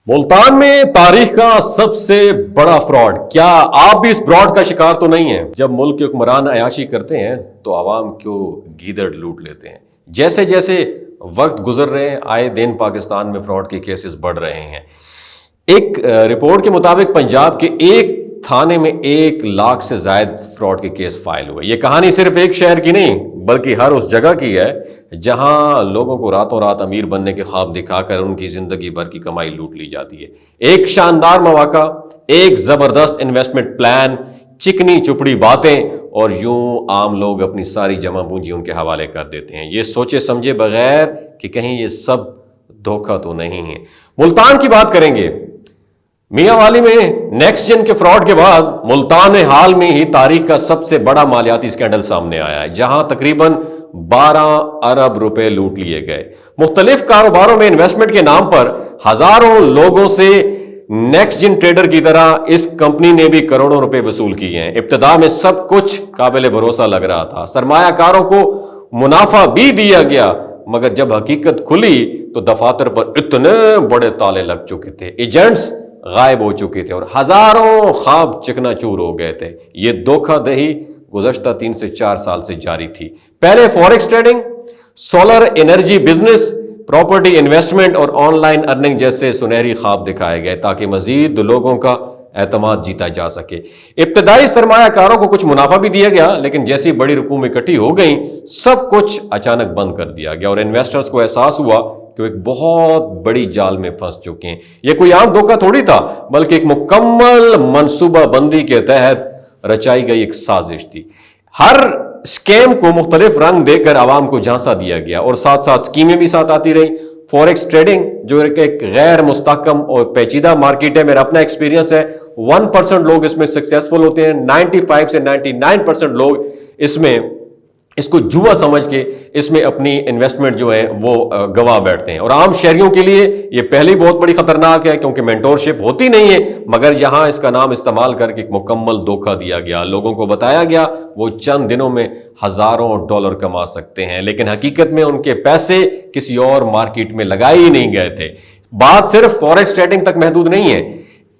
मुल्तान में तारीख का सबसे बड़ा फ्रॉड। क्या आप भी इस फ्रॉड का शिकार तो नहीं हैं? जब मुल्क के हुक्मरान अयाशी करते हैं तो आवाम क्यों गीदड़ लूट लेते हैं। जैसे जैसे वक्त गुजर रहे हैं आए दिन पाकिस्तान में फ्रॉड के केसेस बढ़ रहे हैं। एक रिपोर्ट के मुताबिक पंजाब के एक थाने में 1 लाख से ज्यादा फ्रॉड के केस फाइल हुए। ये कहानी सिर्फ एक शहर की नहीं बल्कि हर उस जगह की है जहां लोगों को रातों रात अमीर बनने के ख्वाब दिखाकर उनकी जिंदगी भर की कमाई लूट ली जाती है। एक शानदार मौका, एक जबरदस्त इन्वेस्टमेंट प्लान, चिकनी चुपड़ी बातें और यूं आम लोग अपनी सारी जमा पूंजी उनके हवाले कर देते हैं, ये सोचे समझे बगैर कि कहीं ये सब धोखा तो नहीं है। मुल्तान की बात करेंगे। मियांवाली में नेक्स्ट जेन के फ्रॉड के बाद मुल्तान में हाल में ही तारीख का सबसे बड़ा मालियाती स्कैंडल सामने आया है, जहां तकरीबन 12 अरब रुपए लूट लिए गए। मुख्तलिफ कारोबारों में इन्वेस्टमेंट के नाम पर हजारों लोगों से नेक्स्ट जेन ट्रेडर की तरह इस कंपनी ने भी करोड़ों रुपए वसूल किए हैं। इब्तिदा में सब कुछ काबिल भरोसा लग रहा था, सरमायाकारों को मुनाफा भी दिया गया, मगर जब हकीकत खुली तो दफातर पर इतने बड़े ताले लग चुके थे, एजेंट्स गायब हो चुके थे और हजारों ख्वाब चकनाचूर हो गए थे। ये धोखाधड़ी गुज़श्ता 3 से 4 साल से जारी थी। पहले forex trading, solar energy business, property investment और ऑनलाइन अर्निंग जैसे सुनहरी ख्वाब दिखाए गए ताकि मजीद लोगों का एतमाद जीता जा सके। इब्तदाई सरमायाकारों को कुछ मुनाफा भी दिया गया, लेकिन जैसी बड़ी रकूम इकट्ठी हो गई सब कुछ अचानक बंद कर दिया गया और इन्वेस्टर्स को एहसास हुआ कि वो एक बहुत बड़ी जाल में फंस चुके हैं। यह कोई आम धोखा थोड़ी था, बल्कि एक मुकम्मल मनसूबाबंदी के तहत रचाई गई एक साजिश थी। हर स्कैम को मुख्तलिफ रंग देकर आवाम को झांसा दिया गया और साथ साथ स्कीमें भी साथ आती रही। फॉरेक्स ट्रेडिंग जो एक गैर मुस्तहकम और पेचीदा मार्केट है, मेरा अपना एक्सपीरियंस है, 1% लोग इसमें सक्सेसफुल होते हैं, 95 से 99% लोग इसको जुआ समझ के इसमें अपनी इन्वेस्टमेंट जो है वो गवा बैठते हैं। और आम शहरियों के लिए ये पहले ही बहुत बड़ी खतरनाक है क्योंकि मेंटोरशिप होती नहीं है, मगर यहां इसका नाम इस्तेमाल करके एक मुकम्मल धोखा दिया गया। लोगों को बताया गया वो चंद दिनों में हजारों डॉलर कमा सकते हैं, लेकिन हकीकत में उनके पैसे किसी और मार्केट में लगाए ही नहीं गए थे। बात सिर्फ फॉरेक्स ट्रेडिंग तक महदूद नहीं है,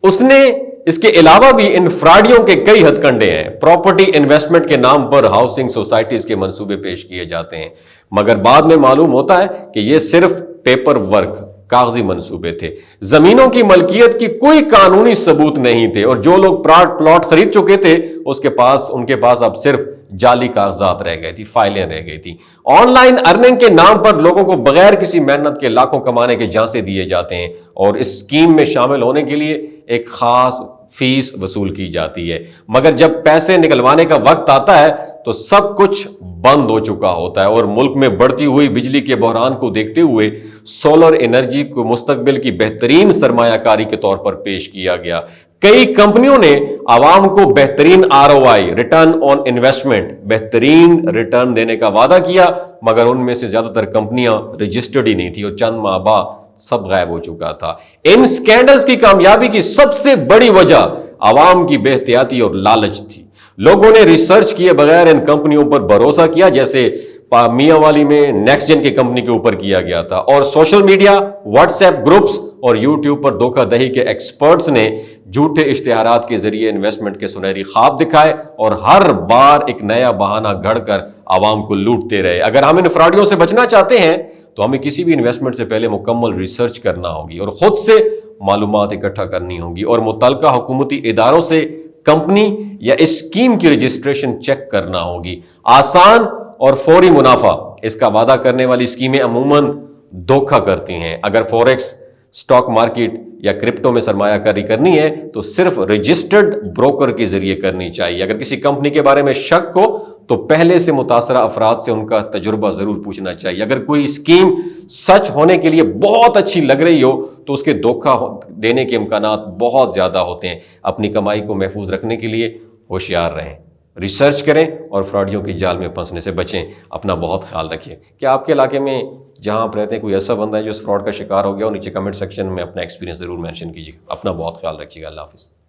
उसने इसके अलावा भी इन फ्रॉडियों के कई हथकंडे हैं। प्रॉपर्टी इन्वेस्टमेंट के नाम पर हाउसिंग सोसाइटीज के मंसूबे पेश किए जाते हैं, मगर बाद में मालूम होता है कि ये सिर्फ पेपर वर्क, कागजी मंसूबे थे। जमीनों की मलकियत की कोई कानूनी सबूत नहीं थे और जो लोग प्लॉट खरीद चुके थे उनके पास अब सिर्फ जाली कागजात रह गई थी, फाइलें रह गई थी। ऑनलाइन अर्निंग के नाम पर लोगों को बगैर किसी मेहनत के लाखों कमाने के झांसे दिए जाते हैं और इस स्कीम में शामिल होने के लिए एक खास फीस वसूल की जाती है, मगर जब पैसे निकलवाने का वक्त आता है तो सब कुछ बंद हो चुका होता है। और मुल्क में बढ़ती हुई बिजली के बहरान को देखते हुए सोलर एनर्जी को मुस्तकबिल की बेहतरीन सरमायाकारी के तौर पर पेश किया गया। कई कंपनियों ने आवाम को बेहतरीन ROI, रिटर्न ऑन इन्वेस्टमेंट, बेहतरीन रिटर्न देने का वादा किया, मगर उनमें से ज्यादातर कंपनियां रजिस्टर्ड ही नहीं थी और चंद माह बाद सब गायब हो चुका था। इन स्कैंडल्स की कामयाबी की सबसे बड़ी वजह आवाम की बेहतियाती और लालच थी। लोगों ने रिसर्च किए बगैर इन कंपनियों पर भरोसा किया, जैसे मियांवाली में नेक्स्ट जेन की कंपनी के ऊपर किया गया था। और सोशल मीडिया, व्हाट्सएप ग्रुप्स और यूट्यूब पर धोखाधड़ी के एक्सपर्ट्स ने झूठे इश्तिहारात के जरिए इन्वेस्टमेंट के सुनहरी ख्वाब दिखाए और हर बार एक नया बहाना घड़कर आवाम को लूटते रहे। अगर हम इन फ्रॉडियों से बचना चाहते हैं तो हमें किसी भी इन्वेस्टमेंट से पहले मुकम्मल रिसर्च करना होगी और खुद से मालूमात इकट्ठा करनी होगी और मुतल्लिका हुकूमती इदारों से कंपनी या इस स्कीम की रजिस्ट्रेशन चेक करना होगी। आसान और फौरी मुनाफा इसका वादा करने वाली स्कीमें अमूमन धोखा करती हैं। अगर फॉरेक्स, स्टॉक मार्केट या क्रिप्टो में सरमायाकारी करनी है तो सिर्फ रजिस्टर्ड ब्रोकर के जरिए करनी चाहिए। अगर किसी कंपनी के बारे में शक हो तो पहले से मुतासरा अफराद से उनका तजुर्बा जरूर पूछना चाहिए। अगर कोई स्कीम सच होने के लिए बहुत अच्छी लग रही हो तो उसके धोखा देने के इम्कानात बहुत ज्यादा होते हैं। अपनी कमाई को महफूज रखने के लिए होशियार रहें, रिसर्च करें और फ्रॉडियों की जाल में फंसने से बचें। अपना बहुत ख्याल रखिए। क्या आपके इलाके में जहां आप रहते हैं कोई ऐसा बंदा है जो इस फ्रॉड का शिकार हो गया हो? नीचे कमेंट सेक्शन में अपना एक्सपीरियंस जरूर मेंशन कीजिए। अपना बहुत ख्याल रखिएगा। अल्लाह हाफिज़।